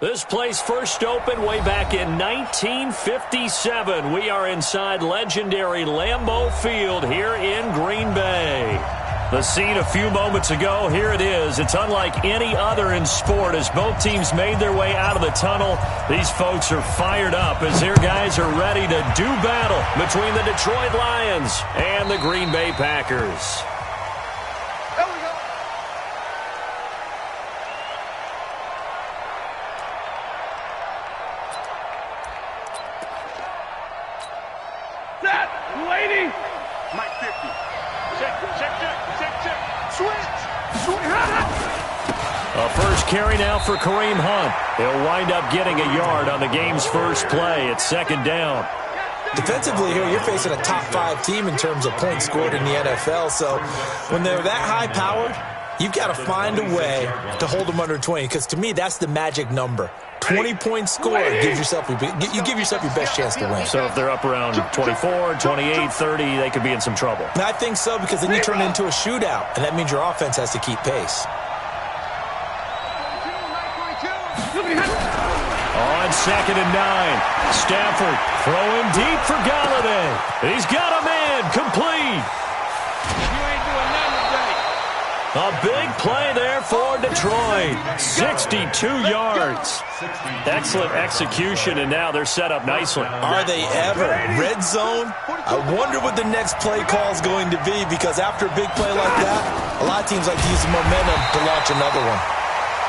This place first opened way back in 1957. We are inside legendary Lambeau Field here in Green Bay. The scene a few moments ago, here it is. It's unlike any other in sport as both teams made their way out of the tunnel. These folks are fired up as their guys are ready to do battle between the Detroit Lions and the Green Bay Packers. A first carry now for Kareem Hunt. He'll wind up getting a yard on the game's first play. It's second down. Defensively here, you're facing a top-5 team in terms of points scored in the NFL. So when they're that high-powered, you've got to find a way to hold them under 20. Because to me, that's the magic number. 20 points scored, you give yourself your best chance to win. So if they're up around 24, 28, 30, they could be in some trouble. I think so, because then you turn it into a shootout, and that means your offense has to keep pace. On 2nd and 9, Stafford throwing deep for Galladay. He's got a man complete. A big play there for Detroit. 62 yards. Excellent execution, and now they're set up nicely. Are they ever? Red zone? I wonder what the next play call is going to be, because after a big play like that, a lot of teams like to use the momentum to launch another one.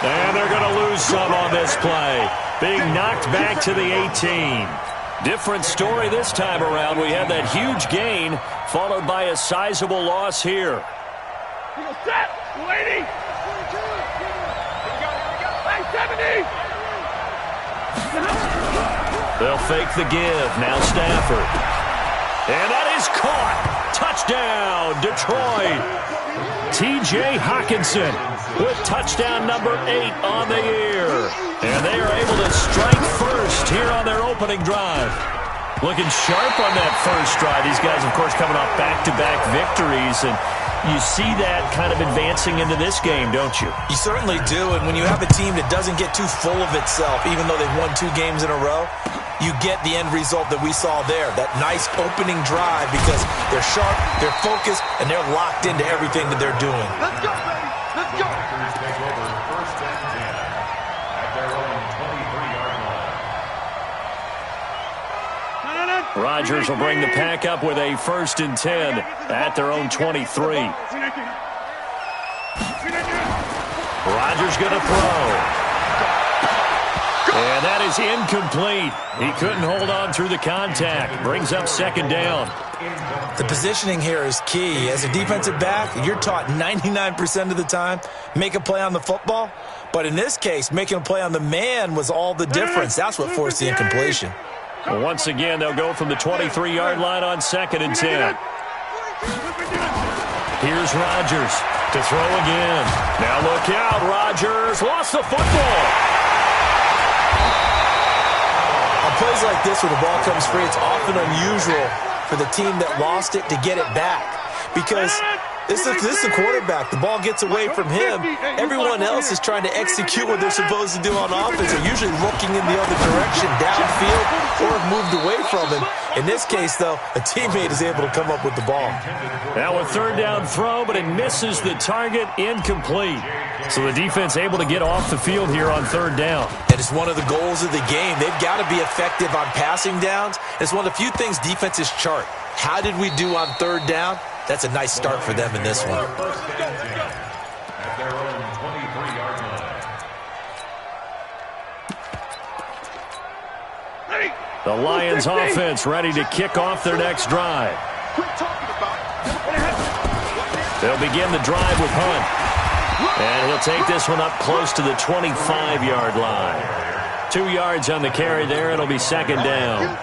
And they're going to lose some on this play. Being knocked back to the 18. Different story this time around. We had that huge gain, followed by a sizable loss here. Set, 280. 70. They'll fake the give. Now Stafford. And that is caught. Touchdown, Detroit. T.J. Hockenson with touchdown number 8 on the year. And they are able to strike first here on their opening drive. Looking sharp on that first drive. These guys, of course, coming off back-to-back victories, and you see that kind of advancing into this game, don't you? You certainly do, and when you have a team that doesn't get too full of itself, even though they've won 2 games in a row, you get the end result that we saw there, that nice opening drive, because they're sharp, they're focused, and they're locked into everything that they're doing. Let's go, baby. Let's go. Rodgers will bring the pack up with a 1st and 10 at their own 23. Rodgers going to throw. And that is incomplete. He couldn't hold on through the contact. Brings up 2nd down. The positioning here is key. As a defensive back, you're taught 99% of the time, make a play on the football. But in this case, making a play on the man was all the difference. That's what forced the incompletion. Well, once again, they'll go from the 23-yard line on 2nd and 10. Here's Rodgers to throw again. Now look out, Rodgers lost the football. On plays like this where the ball comes free, it's often unusual for the team that lost it to get it back, because this is the quarterback. The ball gets away from him. Everyone else is trying to execute what they're supposed to do on offense. They're usually looking in the other direction, downfield, or have moved away from him. In this case, though, a teammate is able to come up with the ball. Now a 3rd down throw, but it misses the target, incomplete. So the defense able to get off the field here on 3rd down. And it's one of the goals of the game. They've got to be effective on passing downs. It's one of the few things defenses chart. How did we do on 3rd down? That's a nice start for them in this one. The Lions offense ready to kick off their next drive. They'll begin the drive with Hunt. And he'll take this one up close to the 25-yard line. 2 yards on the carry there. It'll be 2nd down.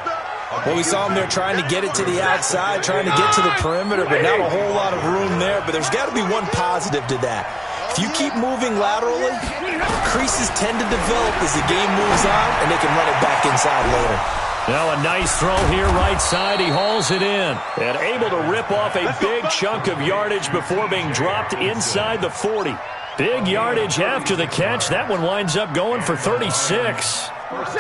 Well, we saw him there trying to get it to the outside, trying to get to the perimeter, but not a whole lot of room there. But there's got to be one positive to that. If you keep moving laterally, creases tend to develop as the game moves on, and they can run it back inside later. Now a nice throw here right side. He hauls it in and able to rip off a big chunk of yardage before being dropped inside the 40. Big yardage after the catch. That one winds up going for 36.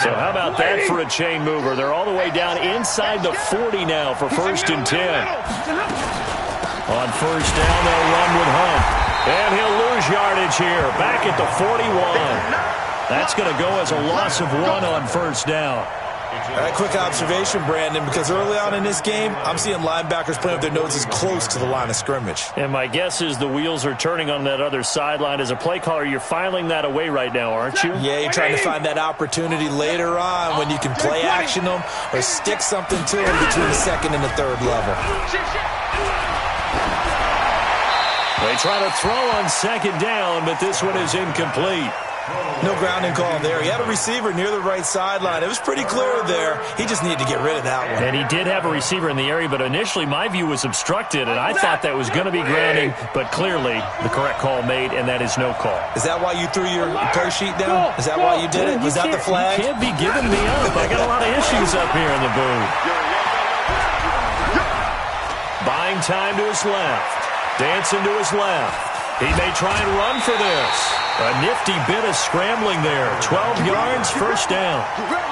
So how about that for a chain mover? They're all the way down inside the 40 now for 1st and 10. On 1st down, they'll run with Hunt. And he'll lose yardage here. Back at the 41. That's going to go as a loss of 1 on 1st down. All right, quick observation, Brandon, because early on in this game, I'm seeing linebackers playing with their noses close to the line of scrimmage. And my guess is the wheels are turning on that other sideline. As a play caller, you're filing that away right now, aren't you? Yeah, you're trying to find that opportunity later on when you can play action them or stick something to them between the 2nd and the 3rd level. They try to throw on 2nd down, but this one is incomplete. No grounding call there. He had a receiver near the right sideline. It was pretty clear there. He just needed to get rid of that one. And he did have a receiver in the area, but initially my view was obstructed, and I thought that was going to be grounding, but clearly the correct call made, and that is no call. Is that why you threw your play sheet down? Is that why you did it? Was that the flag? You can't be giving me up. I got a lot of issues up here in the booth. Buying time to his left. Dancing to his left. He may try and run for this. A nifty bit of scrambling there. 12 yards, 1st down.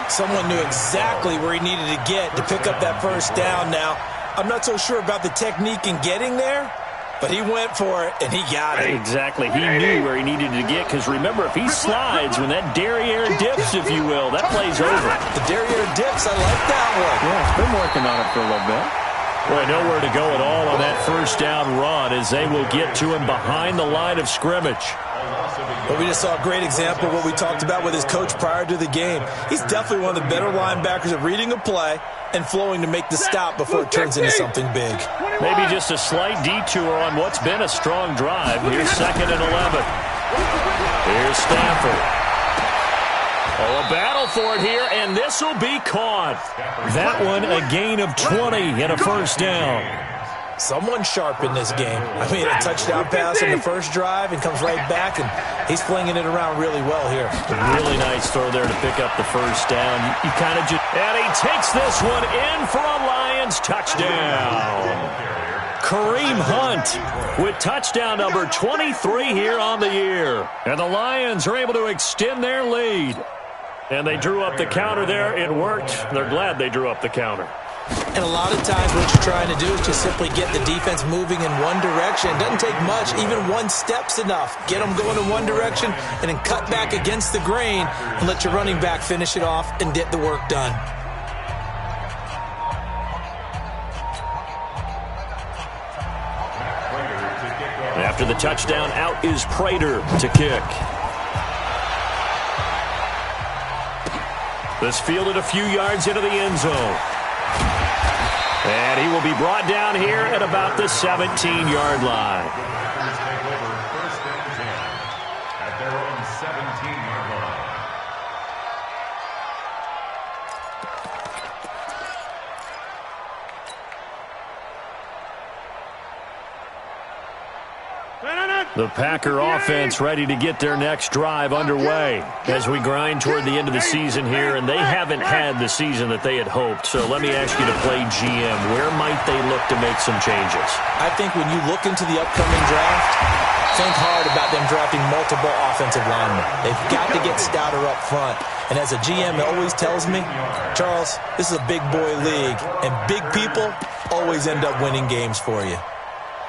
Someone knew exactly where he needed to get to pick up that 1st down. Now, I'm not so sure about the technique in getting there, but he went for it, and he got it. Exactly. He knew where he needed to get, because remember, if he slides, when that derriere dips, if you will, that play's over. The derriere dips, I like that one. Yeah, been working on it for a little bit. Boy, nowhere to go at all on that 1st down run as they will get to him behind the line of scrimmage. But we just saw a great example of what we talked about with his coach prior to the game. He's definitely one of the better linebackers at reading a play and flowing to make the stop before it turns into something big. Maybe just a slight detour on what's been a strong drive. Here's 2nd and 11. Here's Stafford. Oh, a battle for it here, and this will be caught. That one, a gain of 20 and a 1st down. Someone sharp in this game. I mean, a touchdown pass on the 1st drive and comes right back, and he's flinging it around really well here. A really nice throw there to pick up the 1st down. You kind of just... And he takes this one in for a Lions touchdown. Kareem Hunt with touchdown number 23 here on the year. And the Lions are able to extend their lead. And they drew up the counter there. It worked. They're glad they drew up the counter. And a lot of times what you're trying to do is just simply get the defense moving in one direction. It doesn't take much. Even one step's enough. Get them going in one direction and then cut back against the grain and let your running back finish it off and get the work done. After the touchdown, out is Prater to kick. This fielded a few yards into the end zone. And he will be brought down here at about the 17-yard line. Take over 1st and 10 at their own 17-yard line. The Packer offense ready to get their next drive underway as we grind toward the end of the season here, and they haven't had the season that they had hoped. So let me ask you to play GM. Where might they look to make some changes? I think when you look into the upcoming draft, think hard about them drafting multiple offensive linemen. They've got to get stouter up front. And as a GM always tells me, Charles, this is a big boy league, and big people always end up winning games for you.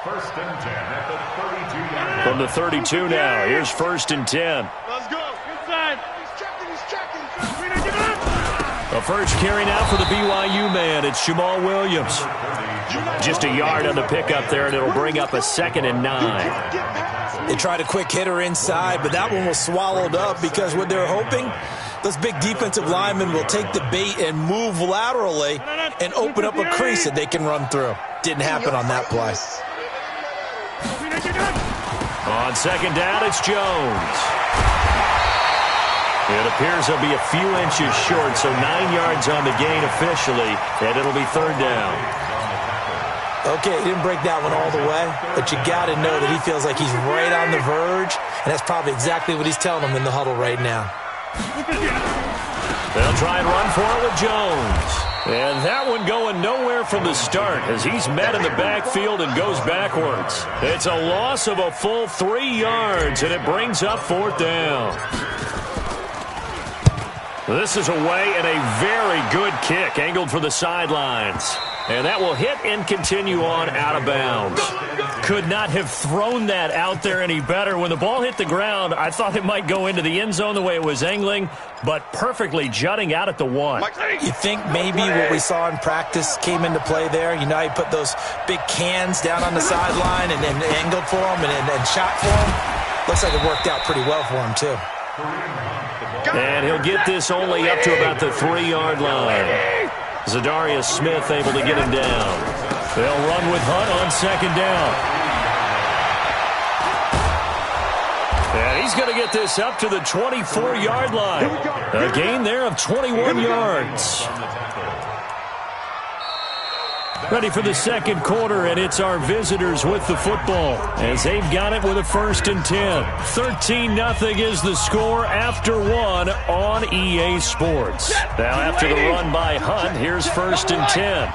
1st and 10 at the 32-yard line. From the 32 now, here's 1st and 10. Let's go. Inside. He's checking. A first carry now for the BYU man. It's Jamal Williams. Just a yard on the pickup there, and it'll bring up a 2nd and 9. They tried a quick hitter inside, but that one was swallowed up because what they're hoping, those big defensive linemen will take the bait and move laterally and open up a crease that they can run through. Didn't happen on that play. On 2nd down, it's Jones. It appears he'll be a few inches short, so 9 yards on the gain officially, and it'll be 3rd down. Okay, he didn't break that one all the way, but you got to know that he feels like he's right on the verge, and that's probably exactly what he's telling them in the huddle right now. They'll try and run for it with Jones. And that one going nowhere from the start as he's met in the backfield and goes backwards. It's a loss of a full 3 yards, and it brings up 4th down. This is away and a very good kick angled for the sidelines. And that will hit and continue on out of bounds. Could not have thrown that out there any better. When the ball hit the ground, I thought it might go into the end zone the way it was angling, but perfectly jutting out at the 1. You think maybe what we saw in practice came into play there? You know, he put those big cans down on the sideline and angled for him and shot for him. Looks like it worked out pretty well for him, too. And he'll get this only up to about the 3-yard line. Zadarius Smith able to get him down. They'll run with Hunt on 2nd down. And he's going to get this up to the 24-yard line. A gain there of 21 yards. Ready for the 2nd quarter, and it's our visitors with the football as they've got it with a 1st and 10. 13-0 is the score after 1 on EA Sports. Now after the run by Hunt, here's 1st and 10.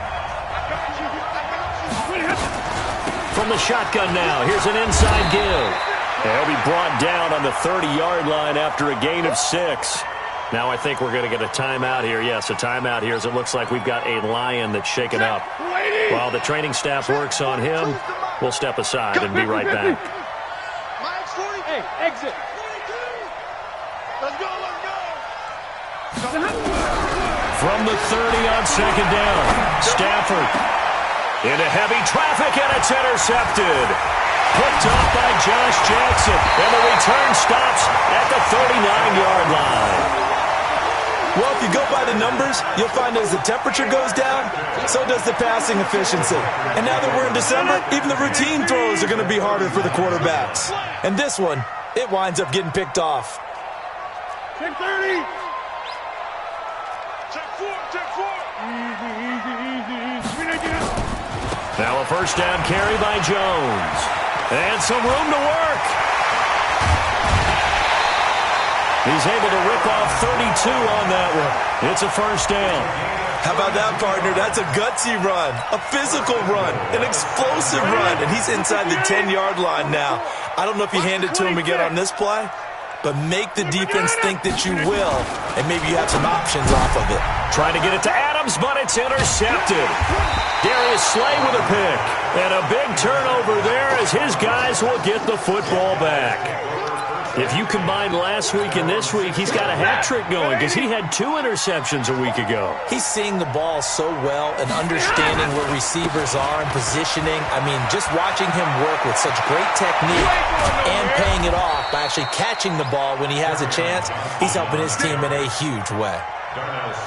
From the shotgun now, here's an inside give. He'll be brought down on the 30-yard line after a gain of 6. Now I think we're going to get a timeout here. Yes, a timeout here as it looks like we've got a Lion that's shaken up. While the training staff works on him, we'll step aside and be right back. Hey, exit. Let's go, let's go. From the 30 on 2nd down, Stafford into heavy traffic, and it's intercepted. Picked off by Josh Jackson, and the return stops at the 39-yard line. Well, if you go by the numbers, you'll find as the temperature goes down, so does the passing efficiency. And now that we're in December, even the routine throws are going to be harder for the quarterbacks. And this one, it winds up getting picked off. Check 30. Check 4, check 4. Easy. Now a 1st down carry by Jones. And some room to work. He's able to rip off 32 on that one. It's a 1st down. How about that, partner? That's a gutsy run, a physical run, an explosive run, and he's inside the 10-yard line now. I don't know if you hand it to him again on this play, but make the defense think that you will, and maybe you have some options off of it. Trying to get it to Adams, but it's intercepted. Darius Slay with a pick, and a big turnover there as his guys will get the football back. If you combine last week and this week, he's got a hat trick going because he had 2 interceptions a week ago. He's seeing the ball so well and understanding where receivers are and positioning. I mean, just watching him work with such great technique and paying it off by actually catching the ball when he has a chance, he's helping his team in a huge way.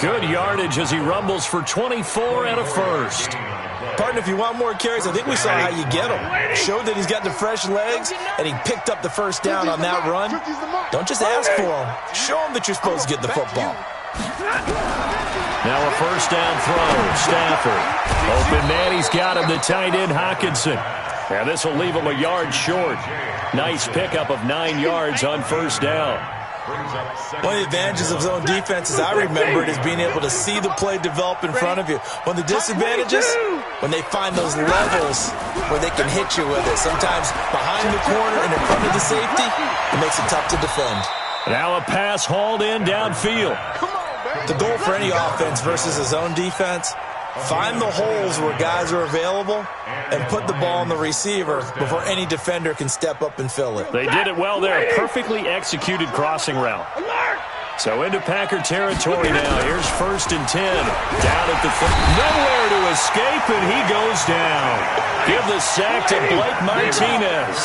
Good yardage as he rumbles for 24 and a 1st. Partner, if you want more carries, I think we saw how you get him. Showed that he's got the fresh legs, and he picked up the 1st down on that run. Don't just ask for him. Show him that you're supposed to get the football. Now a 1st down throw. Stafford. Open man, he's got him, the tight end Hockenson. And this will leave him a yard short. Nice pickup of 9 yards on 1st down. One of the advantages of zone defense, as I remember it, is being able to see the play develop in front of you. One of the disadvantages, when they find those levels where they can hit you with it. Sometimes behind the corner and in front of the safety, it makes it tough to defend. Now a pass hauled in downfield. The goal for any offense versus a zone defense, find the holes where guys are available and put the ball on the receiver before any defender can step up and fill it. They did it well there. Perfectly executed crossing route. So into Packer territory now. Here's 1st and 10. Down at the nowhere to escape, and he goes down. Give the sack to Blake Martinez.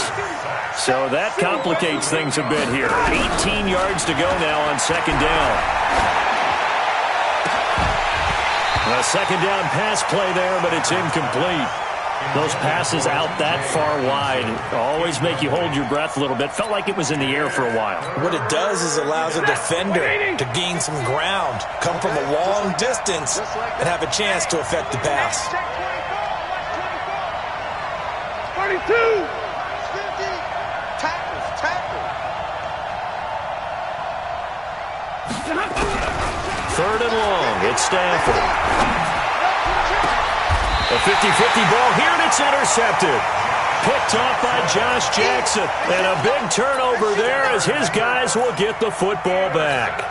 So that complicates things a bit here. 18 yards to go now on 2nd down. A 2nd down pass play there, but it's incomplete. Those passes out that far wide always make you hold your breath a little bit. Felt like it was in the air for a while. What it does is allows a defender to gain some ground, come from a long distance, and have a chance to affect the pass. 32. 50. Tackle. 3rd and long. It's Stafford. A 50-50 ball here, and it's intercepted. Picked off by Josh Jackson. And a big turnover there as his guys will get the football back.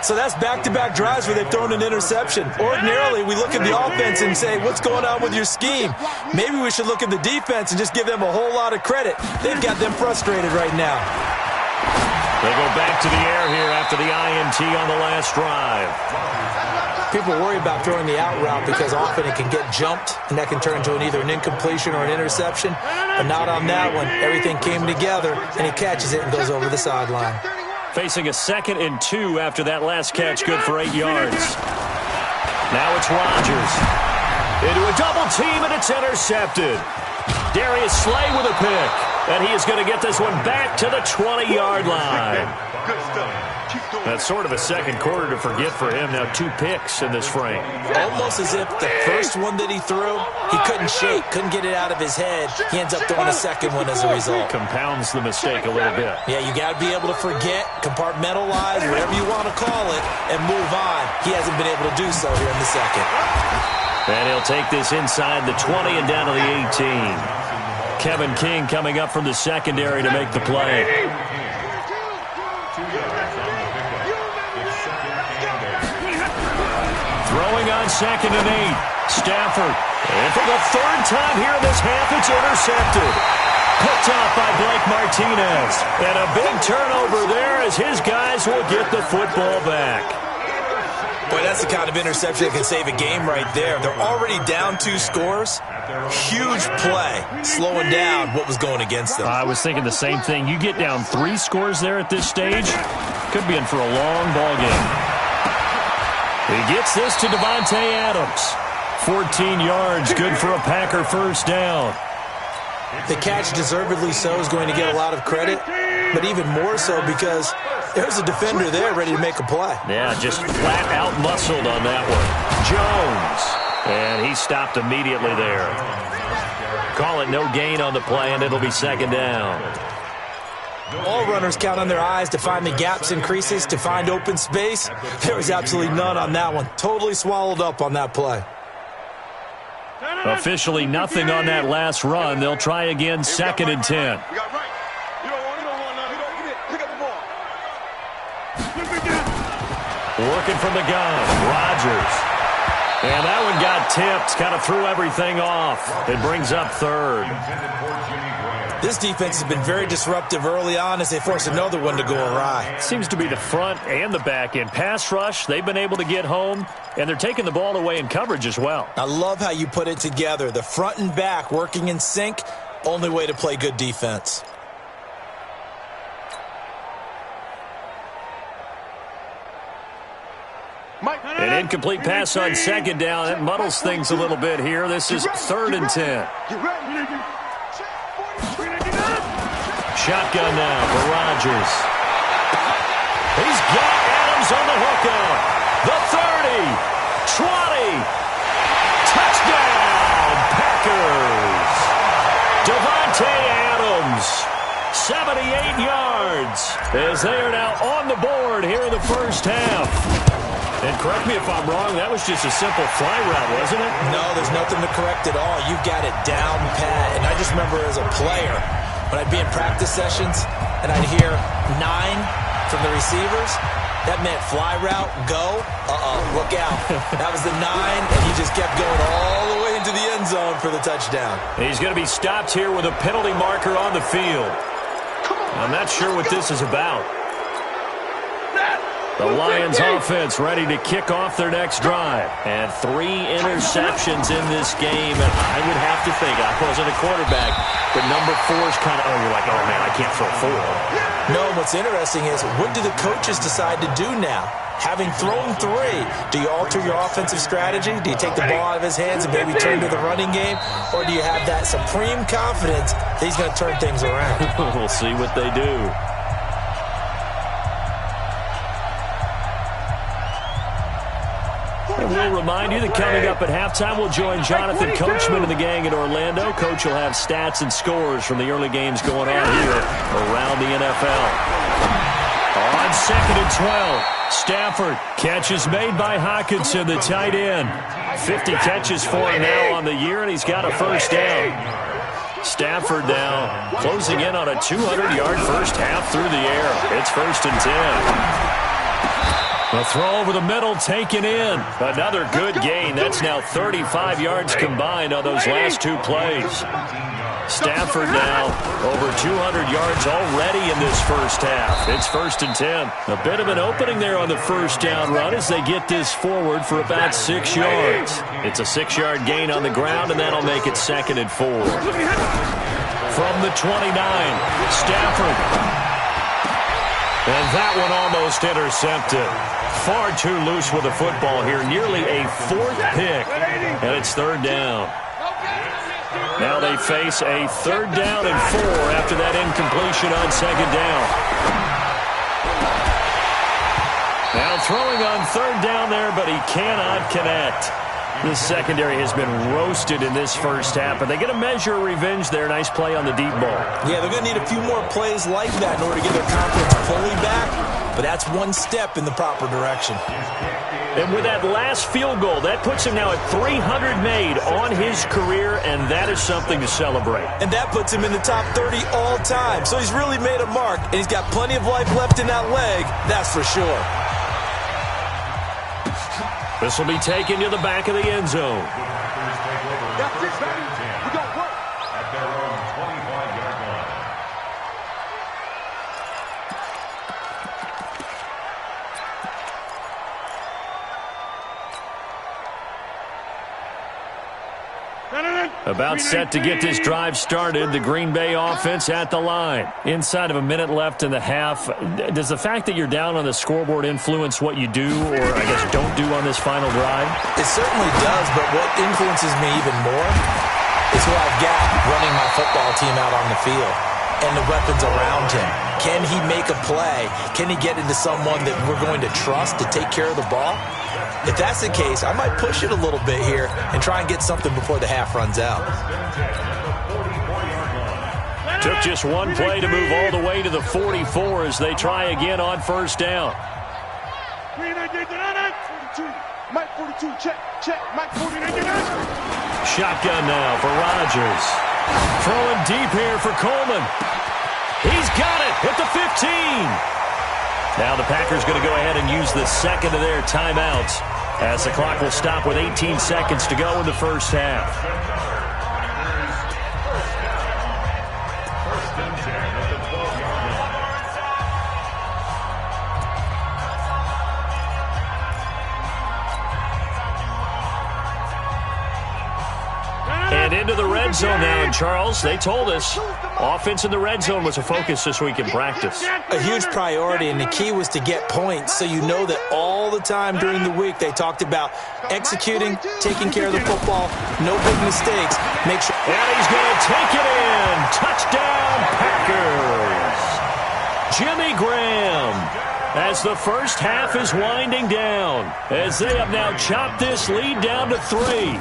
So that's back-to-back drives where they've thrown an interception. Ordinarily, we look at the offense and say, what's going on with your scheme? Maybe we should look at the defense and just give them a whole lot of credit. They've got them frustrated right now. They go back to the air here after the INT on the last drive. People worry about throwing the out route because often it can get jumped, and that can turn into either an incompletion or an interception. But not on that one. Everything came together, and he catches it and goes over the sideline. Facing a 2nd and 2 after that last catch, good for 8 yards. Now it's Rodgers. Into a double team, and it's intercepted. Darius Slay with a pick. And he is going to get this one back to the 20-yard line. That's sort of a second quarter to forget for him. Now 2 picks in this frame. Almost as if the first one that he threw, he couldn't shake, couldn't get it out of his head. He ends up throwing a second one as a result. Compounds the mistake a little bit. Yeah, you got to be able to forget, compartmentalize, whatever you want to call it, and move on. He hasn't been able to do so here in the second. And he'll take this inside the 20 and down to the 18. Kevin King coming up from the secondary to make the play. Throwing on 2nd and 8. Stafford. And for the 3rd time here in this half, it's intercepted. Picked off by Blake Martinez. And a big turnover there as his guys will get the football back. Boy, that's the kind of interception that can save a game right there. They're already down 2 scores. Huge play, slowing down what was going against them. I was thinking the same thing. You get down 3 scores there at this stage, could be in for a long ball game. He gets this to Devontae Adams. 14 yards, good for a Packer first down. The catch, deservedly so, is going to get a lot of credit, but even more so because there's a defender there ready to make a play. Yeah, just flat out muscled on that one. Jones. And he stopped immediately there. Call it no gain on the play, and it'll be 2nd down. All runners count on their eyes to find the gaps and creases, to find open space. There was absolutely none on that one. Totally swallowed up on that play. Officially nothing on that last run. They'll try again, 2nd and 10. Working from the gun, Rodgers. And that one got tipped, kind of threw everything off. It brings up 3rd. This defense has been very disruptive early on as they force another one to go awry. Seems to be the front and the back end. Pass rush, they've been able to get home, and they're taking the ball away in coverage as well. I love how you put it together. The front and back working in sync, only way to play good defense. An incomplete pass on 2nd down. That muddles things a little bit here. This is 3rd and 10. Shotgun now for Rodgers. He's got Adams on the hookup. The 30, 20. Touchdown, Packers. Devontae Adams, 78 yards, as they are now on the board here in the first half. And correct me if I'm wrong, that was just a simple fly route, wasn't it? No, there's nothing to correct at all. You've got it down pat. And I just remember as a player, when I'd be in practice sessions and I'd hear 9 from the receivers, that meant fly route, go, look out. That was the 9, and he just kept going all the way into the end zone for the touchdown. He's going to be stopped here with a penalty marker on the field. I'm not sure what this is about. The Lions offense ready to kick off their next drive. And 3 interceptions in this game. And I would have to think, I wasn't a quarterback, but number 4 is kind of, you're like, oh, man, I can't throw 4. No, what's interesting is, what do the coaches decide to do now? Having thrown 3, do you alter your offensive strategy? Do you take the ball out of his hands and maybe turn to the running game? Or do you have that supreme confidence that he's going to turn things around? We'll see what they do. And we'll remind you that coming up at halftime, we'll join Jonathan Coachman and the gang in Orlando. Coach will have stats and scores from the early games going on here around the NFL. On it's 2nd and 12. Stafford, catch is made by Hockenson, the tight end. 50 catches for him now on the year, and he's got a first down. Stafford now closing in on a 200-yard first half through the air. It's 1st and 10. A throw over the middle taken in. Another good gain. That's now 35 yards combined on those last 2 plays. Stafford now over 200 yards already in this first half. It's 1st and 10. A bit of an opening there on the first down run as they get this forward for about 6 yards. It's a 6-yard gain on the ground, and that'll make it 2nd and 4. From the 29, Stafford. And that one almost intercepted. Far too loose with the football here. Nearly a 4th pick, and it's 3rd down. Now they face a 3rd down and 4 after that incompletion on 2nd down. Now throwing on 3rd down there, but he cannot connect. This secondary has been roasted in this first half, but they get a measure of revenge there. Nice play on the deep ball. Yeah, they're going to need a few more plays like that in order to get their confidence fully back, but that's one step in the proper direction. And with that last field goal, that puts him now at 300 made on his career, and that is something to celebrate. And that puts him in the top 30 all time. So he's really made a mark, and he's got plenty of life left in that leg, that's for sure. This will be taken to the back of the end zone. That's it, baby. We got work. At their own 25-yard line. About set to get this drive started. The Green Bay offense at the line. Inside of a minute left in the half. Does the fact that you're down on the scoreboard influence what you do, or I guess don't do on this final drive? It certainly does, but what influences me even more is who I've got running my football team out on the field and the weapons around him. Can he make a play? Can he get into someone that we're going to trust to take care of the ball? If that's the case, I might push it a little bit here and try and get something before the half runs out. Took just one play to move all the way to the 44 as they try again on first down. Mike 42, check, check. Mike 49. Shotgun now for Rodgers. Throwing deep here for Coleman. He's got it at the 15. Now the Packers going to go ahead and use the second of their timeouts as the clock will stop with 18 seconds to go in the first half. And into the red zone now, and Charles, they told us offense in the red zone was a focus this week in practice. A huge priority, and the key was to get points, so you know that all the time during the week they talked about executing, taking care of the football, no big mistakes. Make sure. And he's going to take it in. Touchdown, Packers. Jimmy Graham, as the first half is winding down, as they have now chopped this lead down to 3.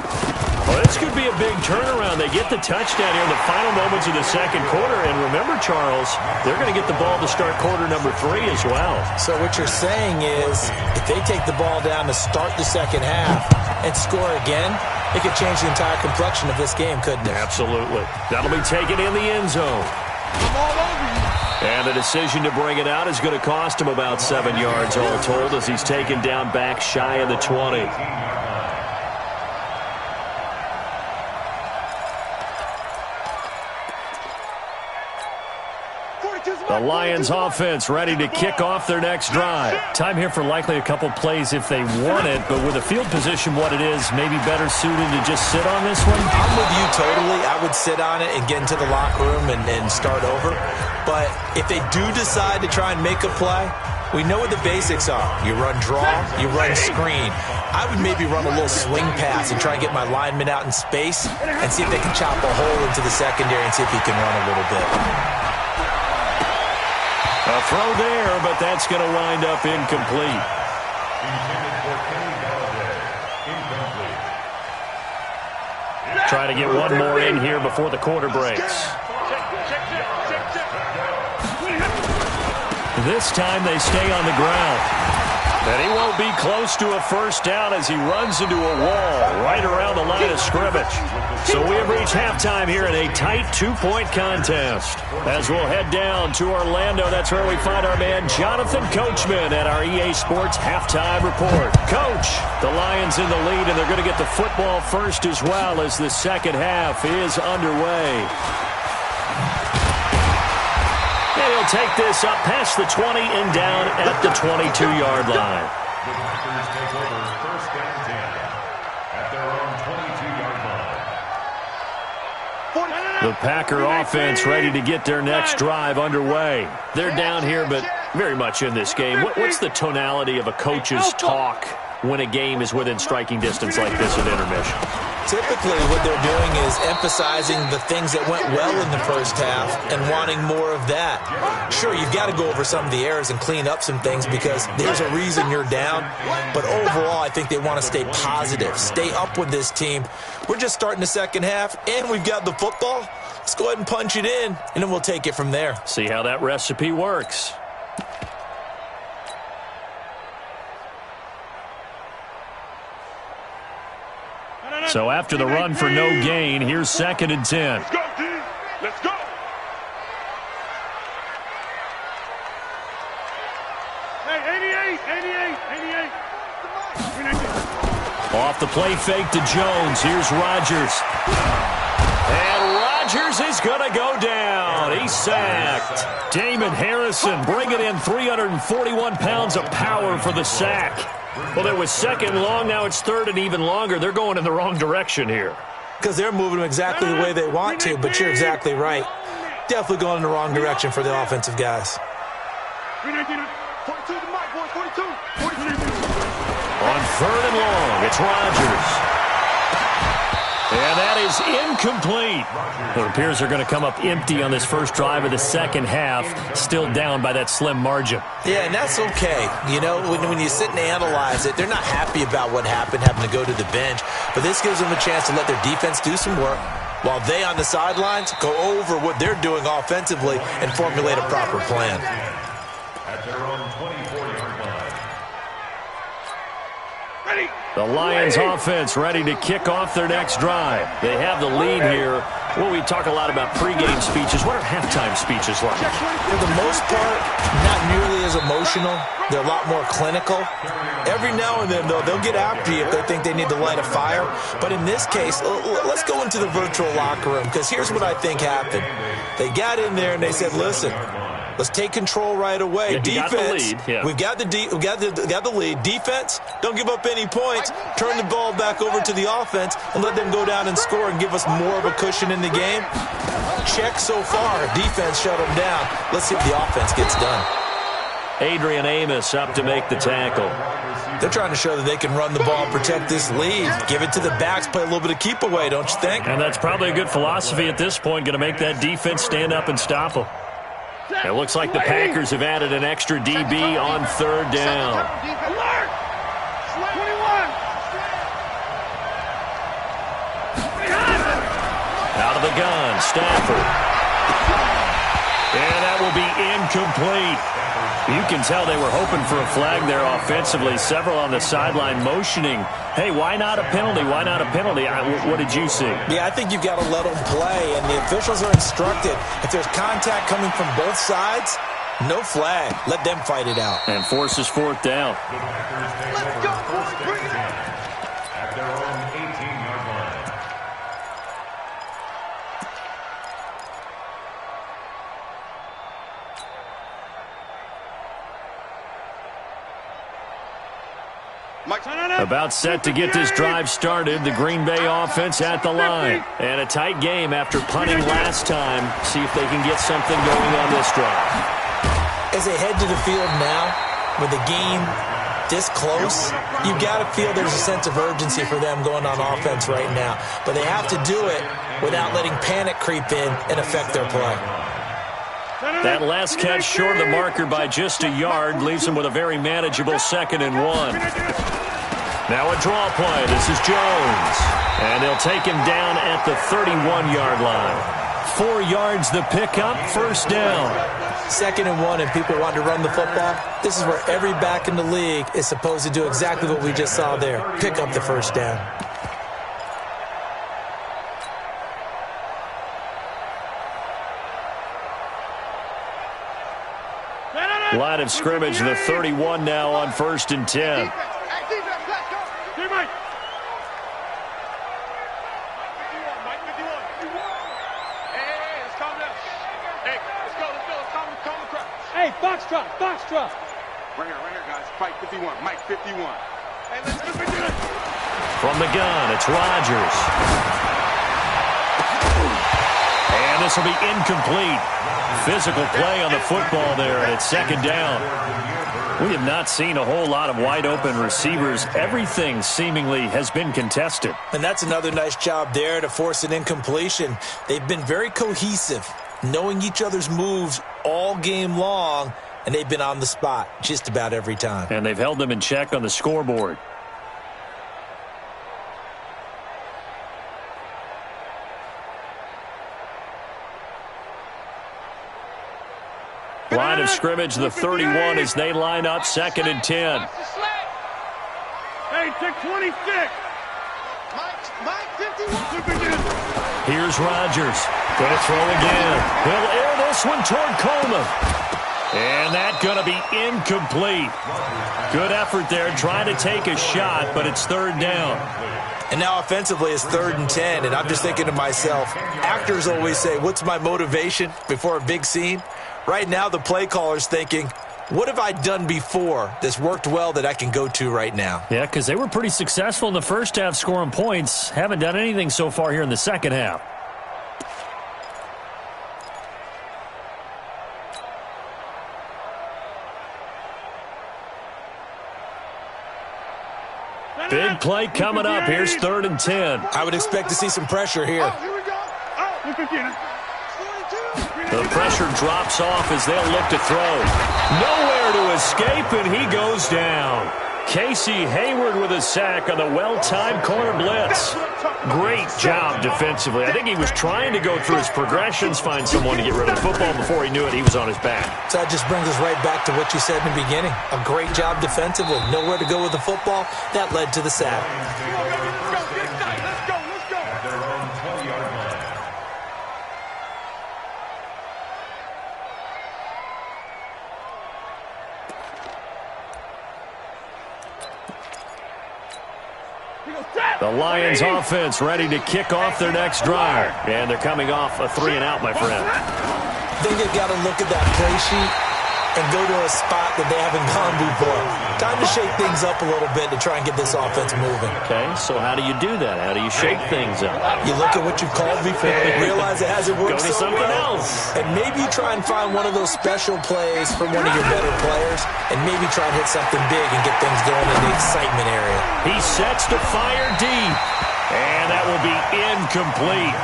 Well, this could be a big turnaround. They get the touchdown here in the final moments of the second quarter. And remember, Charles, they're going to get the ball to start quarter number 3 as well. So what you're saying is if they take the ball down to start the second half and score again, it could change the entire complexion of this game, couldn't it? Absolutely. That'll be taken in the end zone. I'm all over you. And the decision to bring it out is going to cost him about 7 yards all told as he's taken down back shy of the 20. The Lions offense ready to kick off their next drive. Time here for likely a couple plays if they want it, but with the field position what it is, maybe better suited to just sit on this one? I'm with you totally. I would sit on it and get into the locker room and start over. But if they do decide to try and make a play, we know what the basics are. You run draw, you run screen. I would maybe run a little swing pass and try and get my lineman out in space and see if they can chop a hole into the secondary and see if he can run a little bit. A throw there, but that's going to wind up incomplete. Try to get one more in here before the quarter breaks. This time they stay on the ground. And he won't be close to a first down as he runs into a wall right around the line of scrimmage. So we have reached halftime here in a tight 2-point contest. As we'll head down to Orlando, that's where we find our man Jonathan Coachman at our EA Sports Halftime Report. Coach, the Lions in the lead, and they're going to get the football first as well as the second half is underway. And he'll take this up past the 20 and down at the 22-yard line. The Packers take over first and 10 at their own 22-yard line. The Packer offense ready to get their next drive underway. They're down here, but very much in this game. What's the tonality of a coach's talk when a game is within striking distance like this at intermission? Typically, what they're doing is emphasizing the things that went well in the first half and wanting more of that. Sure, you've got to go over some of the errors and clean up some things because there's a reason you're down. But overall, I think they want to stay positive, stay up with this team. We're just starting the second half, and we've got the football. Let's go ahead and punch it in, and then we'll take it from there. See how that recipe works. So after the run for no gain, here's 2nd and 10. Let's go, D. Let's go. Hey, 88. Off the play fake to Jones. Here's Rodgers. And Rodgers is going to go down. He's sacked. Damon Harrison bringing in 341 pounds of power for the sack. Well, it was 2nd and long. Now it's 3rd and even longer. They're going in the wrong direction here. Because they're moving them exactly the way they want to, but you're exactly right. Definitely going in the wrong direction for the offensive guys. 42 to Mike, boys, 42. On 3rd and long, it's Rodgers. And that is incomplete. It appears they're going to come up empty on this first drive of the second half, still down by that slim margin. Yeah, and that's okay. You know, when you sit and analyze it, they're not happy about what happened, having to go to the bench. But this gives them a chance to let their defense do some work while they on the sidelines go over what they're doing offensively and formulate a proper plan. At their own 24-yard line. The Lions offense ready to kick off their next drive. They have the lead here. Well, we talk a lot about pregame speeches. What are halftime speeches like? For the most part, not nearly as emotional. They're a lot more clinical. Every now and then, though, they'll get after you if they think they need to light a fire. But in this case, let's go into the virtual locker room, because here's what I think happened. They got in there and they said, listen, let's take control right away. Yeah, defense, we've got the lead. Defense, don't give up any points. Turn the ball back over to the offense and let them go down and score and give us more of a cushion in the game. Check so far. Defense shut them down. Let's see if the offense gets done. Adrian Amos up to make the tackle. They're trying to show that they can run the ball, protect this lead. Give it to the backs, play a little bit of keep away, don't you think? And that's probably a good philosophy at this point, going to make that defense stand up and stop them. It looks like the Packers have added an extra DB on 3rd down. Alert! 21. Out of the gun, Stafford. And that will be incomplete. You can tell they were hoping for a flag there offensively. Several on the sideline motioning, hey, why not a penalty? Why not a penalty? What did you see? Yeah, I think you've got to let them play, and the officials are instructed. If there's contact coming from both sides, no flag. Let them fight it out. And forces 4th down. Let's go, boys. Bring it on. At their own 18-yard line. About set to get this drive started. The Green Bay offense at the line. And a tight game after punting last time. See if they can get something going on this drive. As they head to the field now, with the game this close, you've got to feel there's a sense of urgency for them going on offense right now. But they have to do it without letting panic creep in and affect their play. That last catch short of the marker by just a yard leaves them with a very manageable 2nd and 1. Now a draw play. This is Jones. And they'll take him down at the 31-yard line. 4 yards the pickup, 1st down. 2nd and 1 and people want to run the football, this is where every back in the league is supposed to do exactly what we just saw there. Pick up the first down. Line of scrimmage, the 31 now on 1st and 10. Hey, box drop. Right here, guys. Fight 51. Mike 51. Hey, let's do it. From the gun, it's Rodgers. And this will be incomplete. Physical play on the football there, and it's 2nd down. We have not seen a whole lot of wide-open receivers. Everything seemingly has been contested. And that's another nice job there to force an incompletion. They've been very cohesive, knowing each other's moves all game long, and they've been on the spot just about every time. And they've held them in check on the scoreboard. Line of scrimmage, the 31 as they line up 2nd and 10. Hey, take 26. Mike 51. Here's Rodgers. Going to throw again. He'll air this one toward Coleman. And that's going to be incomplete. Good effort there trying to take a shot, but it's 3rd down. And now offensively it's 3rd and 10, and I'm just thinking to myself, actors always say, what's my motivation before a big scene? Right now the play caller's thinking, what have I done before that's worked well that I can go to right now? Yeah, because they were pretty successful in the first half scoring points. Haven't done anything so far here in the second half. Big play coming up. Here's 3rd and 10. I would expect to see some pressure here. Oh, here we go. Oh, 52. The pressure drops off as they'll look to throw. Nowhere to escape, and he goes down. Casey Hayward with a sack on the well-timed corner blitz. Great job defensively. I think he was trying to go through his progressions, find someone to get rid of the football. Before he knew it, he was on his back. So that just brings us right back to what you said in the beginning. A great job defensively. Nowhere to go with the football. That led to the sack. Let's go. At their own 20-yard line. The Lions offense ready to kick off their next drive. And they're coming off a 3-and-out, my friend. I think they've got to look at that play sheet and go to a spot that they haven't gone before. Time to shake things up a little bit to try and get this offense moving. Okay, so how do you do that? How do you shake things up? You look at what you've called before, realize it hasn't worked Go to so something well, else. and maybe try and find one of those special plays from one of your better players, and maybe try and hit something big and get things going in the excitement area. He sets to fire deep, and that will be incomplete.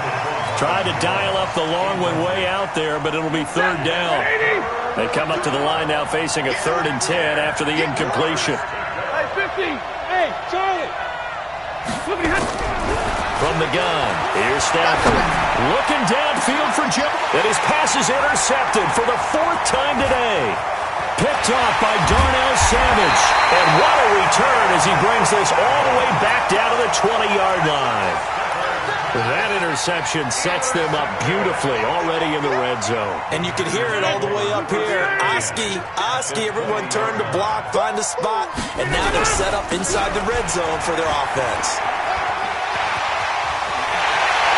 Tried to dial up the long one way out there, but it'll be 3rd down. They come up to the line now facing a 3rd and 10 after the incompletion. Hey, 50. Hey, Charlie. From the gun, here's Stafford. Looking downfield for Jim. And his pass is intercepted for the 4th time today. Picked off by Darnell Savage. And what a return as he brings this all the way back down to the 20-yard line. That interception sets them up beautifully already in the red zone. And you can hear it all the way up here. Oski, everyone turned to block, find a spot, and now they're set up inside the red zone for their offense.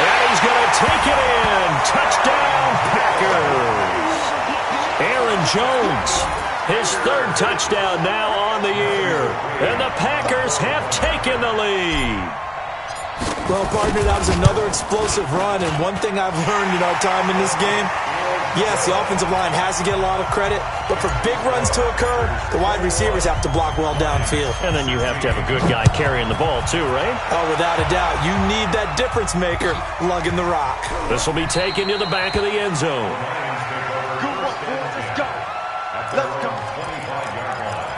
And he's going to take it in. Touchdown, Packers. Aaron Jones, his 3rd touchdown now on the year. And the Packers have taken the lead. Well, partner, that was another explosive run, and one thing I've learned in our time in this game, yes, the offensive line has to get a lot of credit, but for big runs to occur, the wide receivers have to block well downfield. And then you have to have a good guy carrying the ball too, right? Oh, without a doubt. You need that difference maker lugging the rock. This will be taken to the back of the end zone. Good work, boys. Let's go. Let's go. 25-yard line.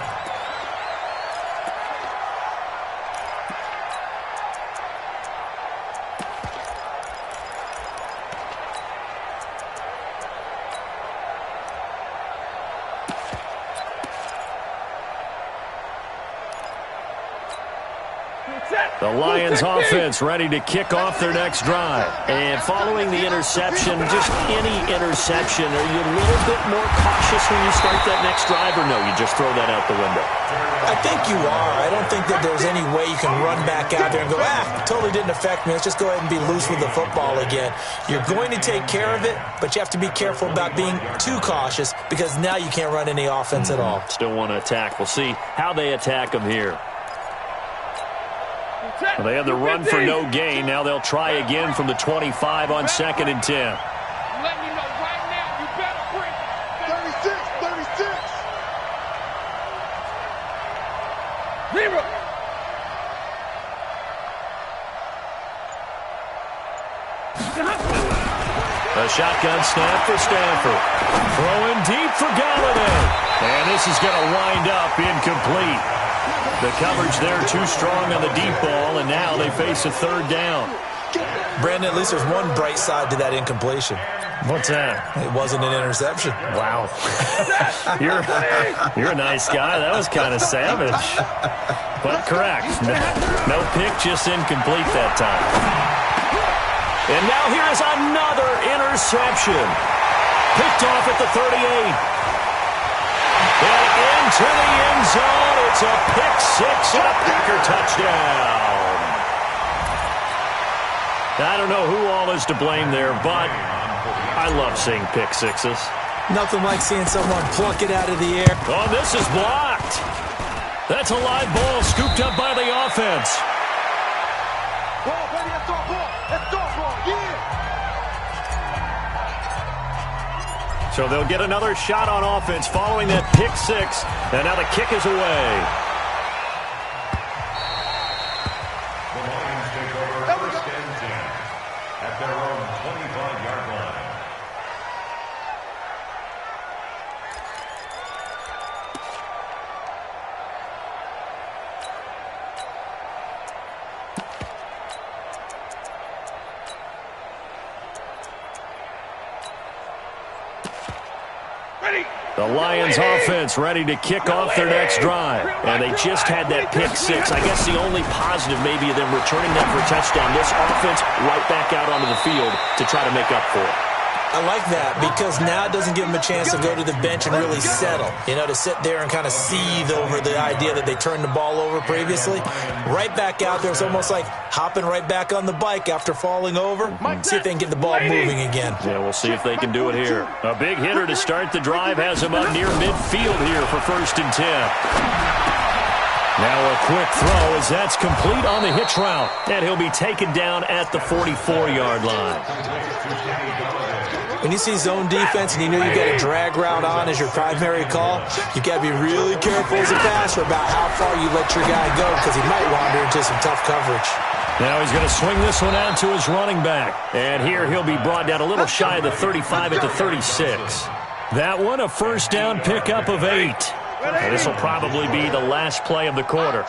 The Lions offense ready to kick off their next drive. And following the interception, just any interception, are you a little bit more cautious when you start that next drive, or no, you just throw that out the window? I think you are. I don't think that there's any way you can run back out there and go, totally didn't affect me. Let's just go ahead and be loose with the football again. You're going to take care of it, but you have to be careful about being too cautious because now you can't run any offense at all. Still want to attack. We'll see how they attack them here. Well, they had the run for no gain. Now they'll try again from the 25 on 2nd and 10. Let me know right now. You better bring 36. Zero. A shotgun snap for Stanford. Throwing deep for Galladay. And this is going to wind up incomplete. The coverage there too strong on the deep ball, and now they face a 3rd down. Brandon, at least there's one bright side to that incompletion. What's that? It wasn't an interception. Wow. You're a nice guy. That was kind of savage. But correct. No pick, just incomplete that time. And now here's another interception. Picked off at the 38. And into the end zone. It's a pick 6 and a Packer touchdown. I don't know who all is to blame there, but I love seeing pick sixes. Nothing like seeing someone pluck it out of the air. Oh, this is blocked. That's a live ball scooped up by the offense. Ball, baby, that's our ball. That's our ball, yeah. So they'll get another shot on offense following that pick 6. And now the kick is away. The Lions take over 1st and 10 at their own 25-yard line. The Lions offense ready to kick off their next drive. And they just had that pick 6. I guess the only positive maybe of them returning that for a touchdown. This offense right back out onto the field to try to make up for it. I like that because now it doesn't give them a chance to go to the bench and really settle. You know, to sit there and kind of seethe over the idea that they turned the ball over previously. Right back out there. It's almost like hopping right back on the bike after falling over. See if they can get the ball moving again. Yeah, we'll see if they can do it here. A big hitter to start the drive has him up near midfield here for 1st and 10. Now a quick throw as that's complete on the hitch route. And he'll be taken down at the 44-yard line. When you see zone defense and you know you've got a drag route on as your primary call, you've got to be really careful as a passer about how far you let your guy go because he might wander into some tough coverage. Now he's going to swing this one out to his running back. And here he'll be brought down a little shy of the 35 at the 36. That one a 1st down pickup of 8. And this will probably be the last play of the quarter.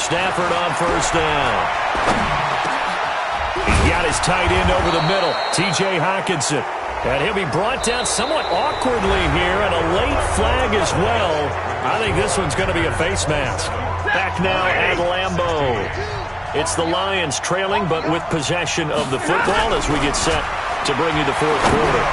Stafford on 1st down. He got his tight end over the middle, T.J. Hockenson. And he'll be brought down somewhat awkwardly here, and a late flag as well. I think this one's going to be a face mask. Back now at Lambeau. It's the Lions trailing, but with possession of the football as we get set to bring you the 4th quarter.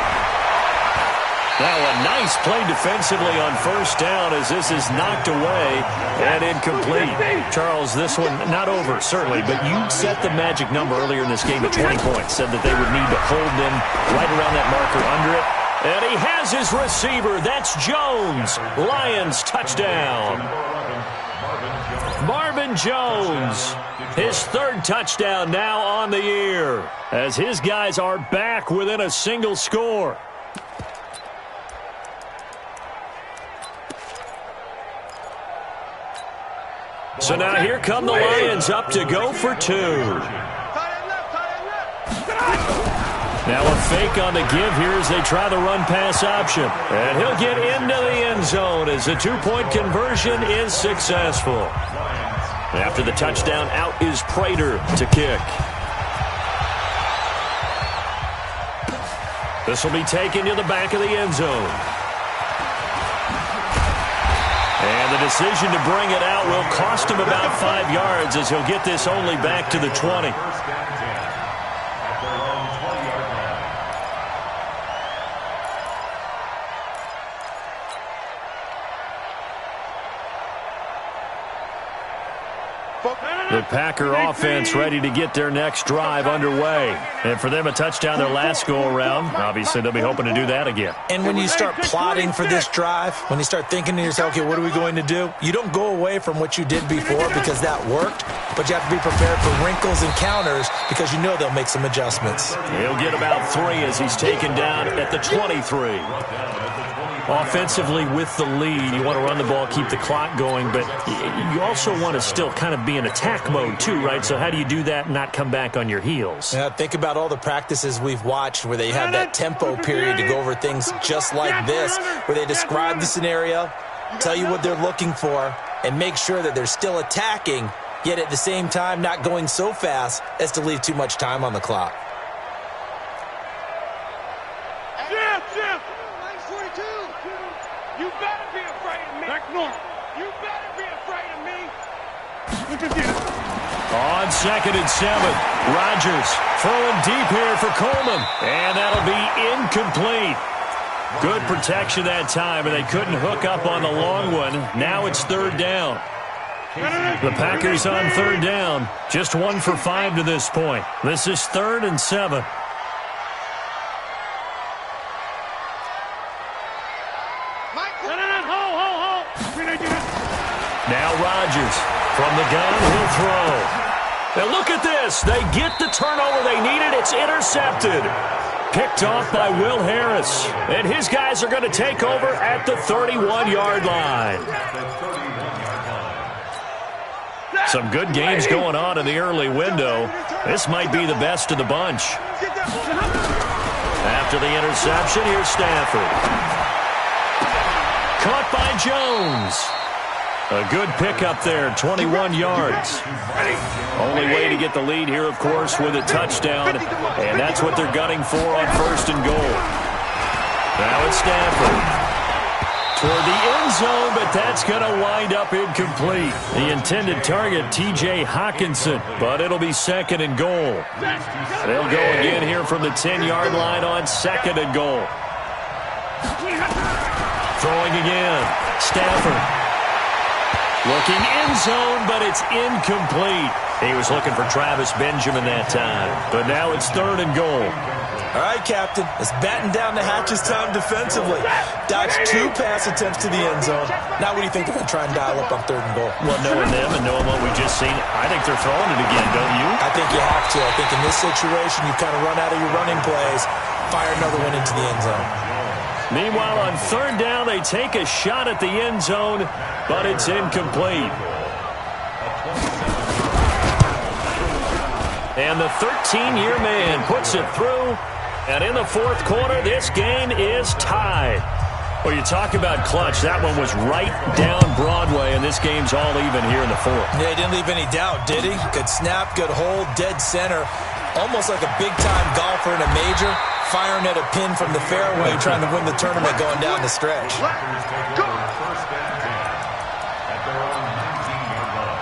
Now a nice play defensively on 1st down as this is knocked away and incomplete. Charles, this one not over, certainly, but you set the magic number earlier in this game at 20 points. Said that they would need to hold them right around that marker under it. And he has his receiver. That's Jones. Lions touchdown. Marvin Jones. His 3rd touchdown now on the year as his guys are back within a single score. So now here come the Lions up to go for 2. Now a fake on the give here as they try the run-pass option. And he'll get into the end zone as the 2-point conversion is successful. After the touchdown, out is Prater to kick. This will be taken to the back of the end zone. And the decision to bring it out will cost him about 5 yards as he'll get this only back to the 20. First and 10 at their own 20-yard line. The Packer offense ready to get their next drive underway. And for them, a touchdown their last go-around. Obviously, they'll be hoping to do that again. And when you start plotting for this drive, when you start thinking to yourself, okay, what are we going to do? You don't go away from what you did before because that worked, but you have to be prepared for wrinkles and counters because you know they'll make some adjustments. He'll get about 3 as he's taken down at the 23. Offensively with the lead, you want to run the ball, keep the clock going, but you also want to still kind of be in attack mode too, right? So how do you do that and not come back on your heels? Yeah, think about all the practices we've watched where they have that tempo period to go over things just like this, where they describe the scenario, tell you what they're looking for, and make sure that they're still attacking, yet at the same time not going so fast as to leave too much time on the clock. You better be afraid of me. You better be afraid of me. On 2nd and 7, Rodgers throwing deep here for Coleman, and that'll be incomplete. Good protection that time, and they couldn't hook up on the long one. Now it's 3rd down. The Packers on 3rd down, just 1 for 5 to this point. This is 3rd and 7. Now Rodgers from the gun, he'll throw. Now look at this. They get the turnover they needed. It's intercepted. Picked off by Will Harris. And his guys are going to take over at the 31-yard line. Some good games going on in the early window. This might be the best of the bunch. After the interception, here's Stafford. Caught by Jones. A good pickup there, 21 yards. Only way to get the lead here, of course, with a touchdown, and that's what they're gunning for on 1st and goal. Now it's Stafford. Toward the end zone, but that's going to wind up incomplete. The intended target, T.J. Hockenson, but it'll be 2nd and goal. They'll go again here from the 10-yard line on 2nd and goal. Throwing again, Stafford. Looking end zone, but it's incomplete. He was looking for Travis Benjamin that time. But now it's 3rd and goal. All right, Captain. Let's batten down the hatches time defensively. Dodge 2 pass attempts to the end zone. Now what do you think they're going to try and dial up on 3rd and goal? Well, knowing them and knowing what we've just seen, I think they're throwing it again, don't you? I think you have to. I think in this situation, you kind of run out of your running plays, fire another one into the end zone. Meanwhile, on 3rd down, they take a shot at the end zone, but it's incomplete. And the 13-year man puts it through. And in the 4th quarter, this game is tied. Well, you talk about clutch. That one was right down Broadway, and this game's all even here in the 4th. Yeah, he didn't leave any doubt, did he? Good snap, good hold, dead center. Almost like a big-time golfer in a major, firing at a pin from the fairway, trying to win the tournament going down the stretch. Go. 1st and 10 at their own 19-yard line.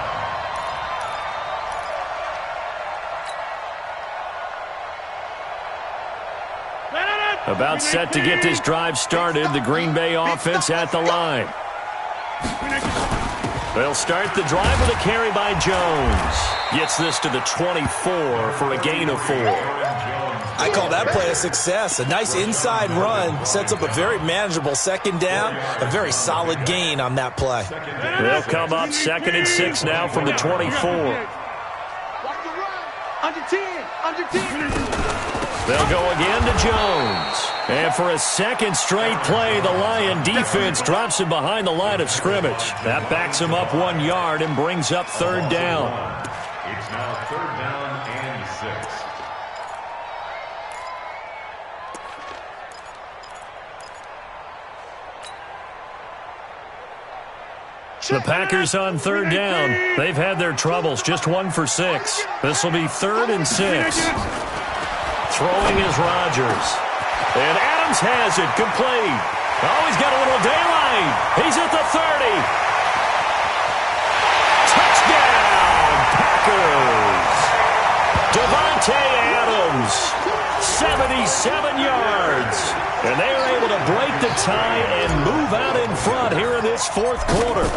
About set to get this drive started. The Green Bay offense at the line. They'll start the drive with a carry by Jones. Gets this to the 24 for a gain of 4. I call that play a success. A nice inside run sets up a very manageable 2nd down. A very solid gain on that play. They'll come up 2nd and 6 now from the 24. Under 10. Under 10. They'll go again to Jones. And for a 2nd straight play, the Lion defense drops him behind the line of scrimmage. That backs him up 1 yard and brings up 3rd down. It's now 3rd down and 6. The Packers on 3rd down. They've had their troubles, just 1 for 6. This will be 3rd and 6. Throwing is Rodgers. And Adams has it, complete. Oh, he's got a little daylight. He's at the 30. 77 yards. And they are able to break the tie and move out in front here in this fourth quarter.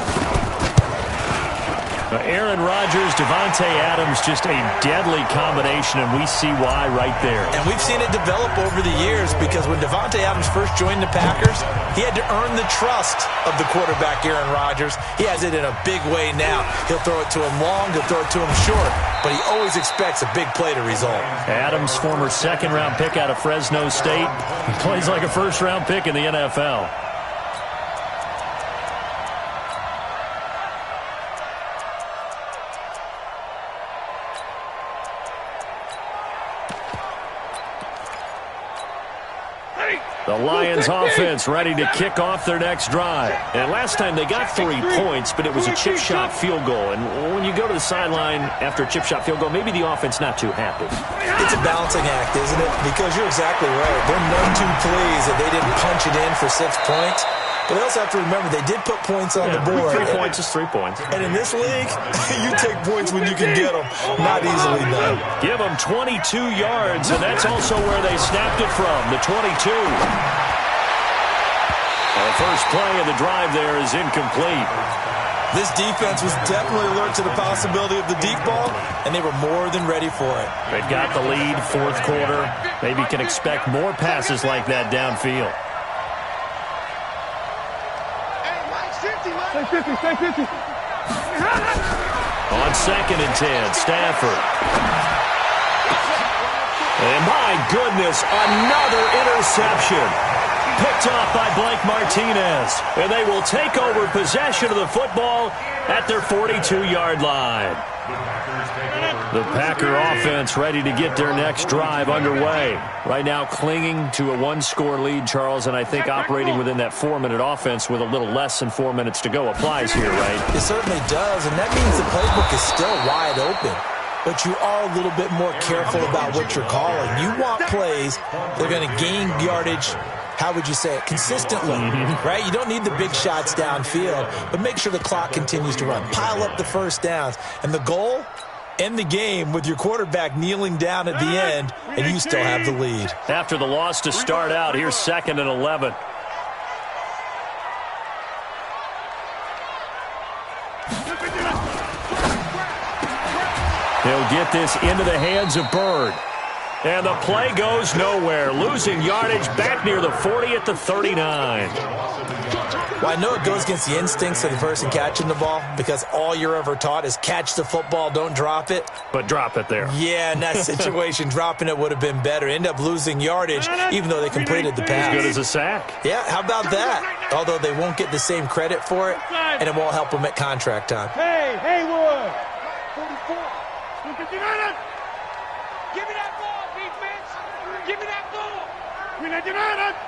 Aaron Rodgers, Davante Adams, just a deadly combination, and we see why right there. And we've seen it develop over the years because when Davante Adams first joined the Packers, he had to earn the trust of the quarterback, Aaron Rodgers. He has it in a big way now. He'll throw it to him long, he'll throw it to him short, but he always expects a big play to result. Adams, former second-round pick out of Fresno State, he plays like a first-round pick in the NFL. The Lions offense ready to kick off their next drive. And last time they got 3 points, but it was a chip shot field goal. And when you go to the sideline after a chip shot field goal, maybe the offense not too happy. It's a balancing act, isn't it? Because you're exactly right. They're none too pleased that they didn't punch it in for 6 points. But they also have to remember they did put points on the board. 3 points is 3 points. And in this league, you take points when you can get them. Not easily done. Give them 22 yards, and that's also where they snapped it from, the 22. The first play of the drive there is incomplete. This defense was definitely alert to the possibility of the deep ball, and they were more than ready for it. They've got the lead, fourth quarter. Maybe can expect more passes like that downfield. Stay 50. On 2nd and 10, Stafford. And my goodness, another interception. Picked off by Blake Martinez. And they will take over possession of the football at their 42-yard line. The Packer offense ready to get their next drive underway. Right now clinging to a 1-score lead, Charles, and I think operating within that 4-minute offense with a little less than 4 minutes to go applies here, right? It certainly does, and that means the playbook is still wide open. But you are a little bit more careful about what you're calling. You want plays that are going to gain yardage, how would you say it, consistently, right? You don't need the big shots downfield, but make sure the clock continues to run. Pile up the first downs. And the goal? End the game with your quarterback kneeling down at the end, and you still have the lead. After the loss to start out, here's 2nd and 11. He'll get this into the hands of Bird. And the play goes nowhere. Losing yardage back near the 40 at the 39. Well, I know it goes against the instincts of the person catching the ball because all you're ever taught is catch the football, don't drop it. But drop it there. Yeah, in that situation, dropping it would have been better. End up losing yardage, even though they completed the pass. As good as a sack. Yeah, how about that? Although they won't get the same credit for it, and it won't help them at contract time. Hey, Haywood! 44. Give me that ball, defense! Give me that ball! Give me that defense!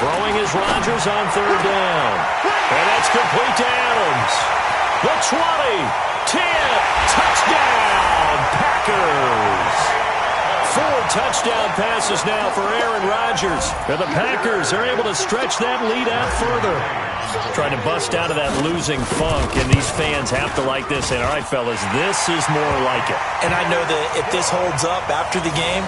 Throwing is Rodgers on 3rd down. And that's complete to Adams. The 20, 10, touchdown, Packers. 4 touchdown passes now for Aaron Rodgers. And the Packers are able to stretch that lead out further. Trying to bust out of that losing funk, and these fans have to like this. And, all right, fellas, this is more like it. And I know that if this holds up after the game,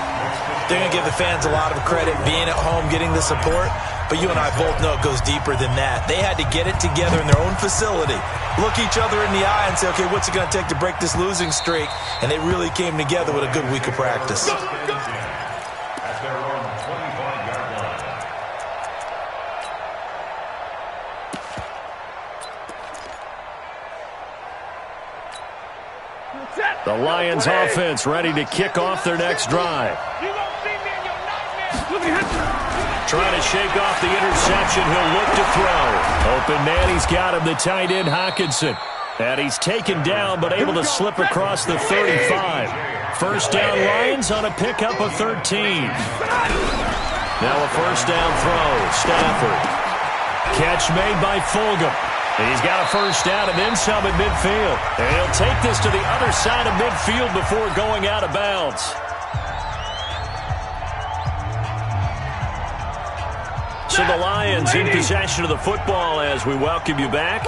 they're going to give the fans a lot of credit being at home, getting the support. But you and I both know it goes deeper than that. They had to get it together in their own facility, look each other in the eye and say, okay, what's it going to take to break this losing streak? And they really came together with a good week of practice. At their own 25-yard line. The Lions offense ready to kick off their next drive. Trying to shake off the interception. He'll look to throw. Open man, he's got him, the tight end Hockenson. And he's taken down, but able to slip across the 35. First down Lions on a pickup of 13. Now a first down throw. Stafford. Catch made by Fulgham. He's got a first down and then some at midfield. And he'll take this to the other side of midfield before going out of bounds. So the Lions in possession of the football as we welcome you back.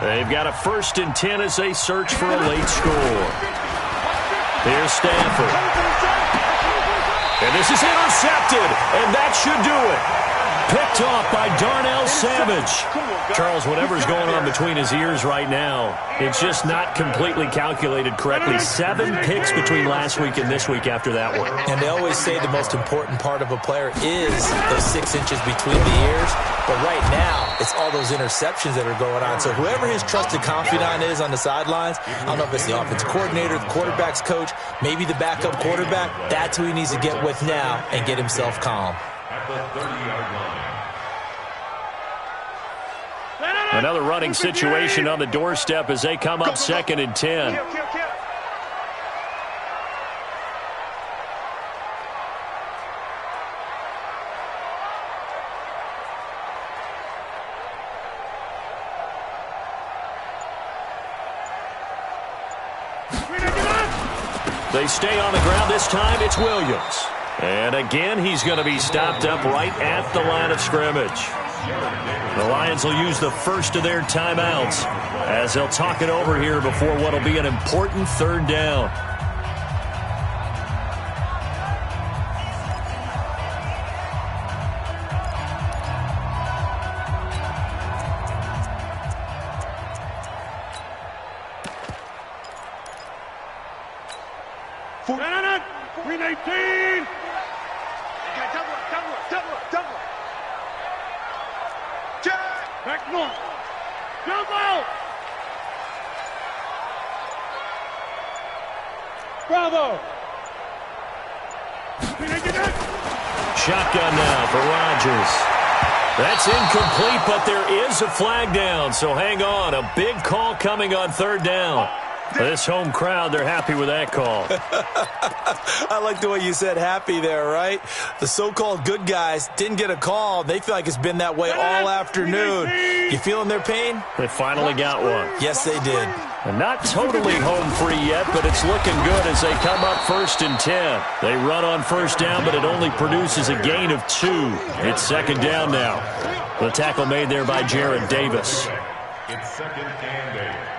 They've got a 1st and 10 as they search for a late score. Here's Stanford. And this is intercepted, and that should do it. Picked off by Darnell Savage. Charles, whatever's going on between his ears right now, it's just not completely calculated correctly. 7 picks between last week and this week after that one. And they always say the most important part of a player is those 6 inches between the ears. But right now, it's all those interceptions that are going on. So whoever his trusted confidant is on the sidelines, I don't know if it's the offensive coordinator, the quarterback's coach, maybe the backup quarterback, that's who he needs to get with now and get himself calm. At the 30-yard line. Another running situation on the doorstep as they come up 2nd and 10. They stay on the ground. This time it's Williams. And again, he's going to be stopped up right at the line of scrimmage. The Lions will use the first of their timeouts as they'll talk it over here before what will be an important 3rd down. Green 18. Double. Back north. Jumbo. Bravo. Shotgun now for Rodgers. That's incomplete, but there is a flag down, so hang on. A big call coming on 3rd down. This home crowd, they're happy with that call. I like the way you said happy there, right? The so-called good guys didn't get a call. They feel like it's been that way all afternoon. You feeling their pain? They finally got one. Yes, they did. And not totally home free yet, but it's looking good as they come up 1st and 10. They run on 1st down, but it only produces a gain of 2. It's 2nd down now. The tackle made there by Jared Davis. It's 2nd and 8.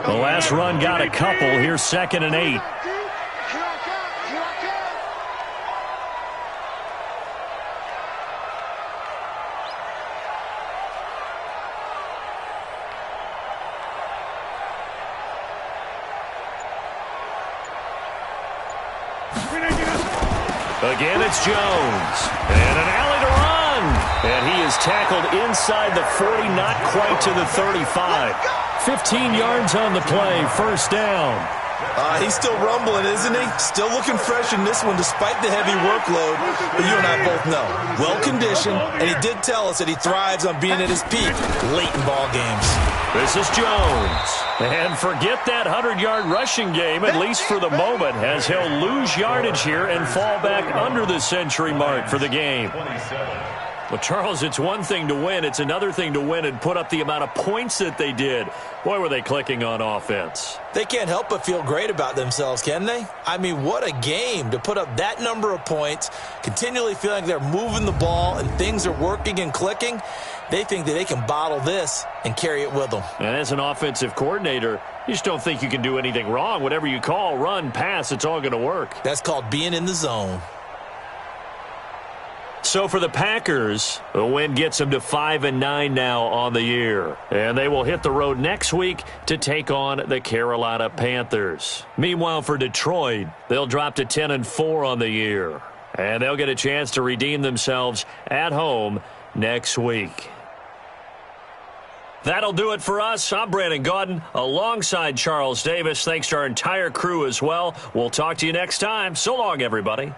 The last run got a couple. Here's 2nd and 8. Again, it's Jones. And an alley to run. And he is tackled inside the 40, not quite to the 35. 15 yards on the play, 1st down. He's still rumbling, isn't he? Still looking fresh in this one despite the heavy workload. But you and I both know, well-conditioned, and he did tell us that he thrives on being at his peak late in ball games. This is Jones. And forget that 100-yard rushing game, at least for the moment, as he'll lose yardage here and fall back under the century mark for the game. Well, Charles, it's one thing to win. It's another thing to win and put up the amount of points that they did. Boy, were they clicking on offense. They can't help but feel great about themselves, can they? I mean, what a game to put up that number of points, continually feeling like they're moving the ball and things are working and clicking. They think that they can bottle this and carry it with them. And as an offensive coordinator, you just don't think you can do anything wrong. Whatever you call, run, pass, it's all going to work. That's called being in the zone. So for the Packers, the win gets them to 5-9 now on the year. And they will hit the road next week to take on the Carolina Panthers. Meanwhile, for Detroit, they'll drop to 10-4 on the year. And they'll get a chance to redeem themselves at home next week. That'll do it for us. I'm Brandon Gaudin alongside Charles Davis. Thanks to our entire crew as well. We'll talk to you next time. So long, everybody.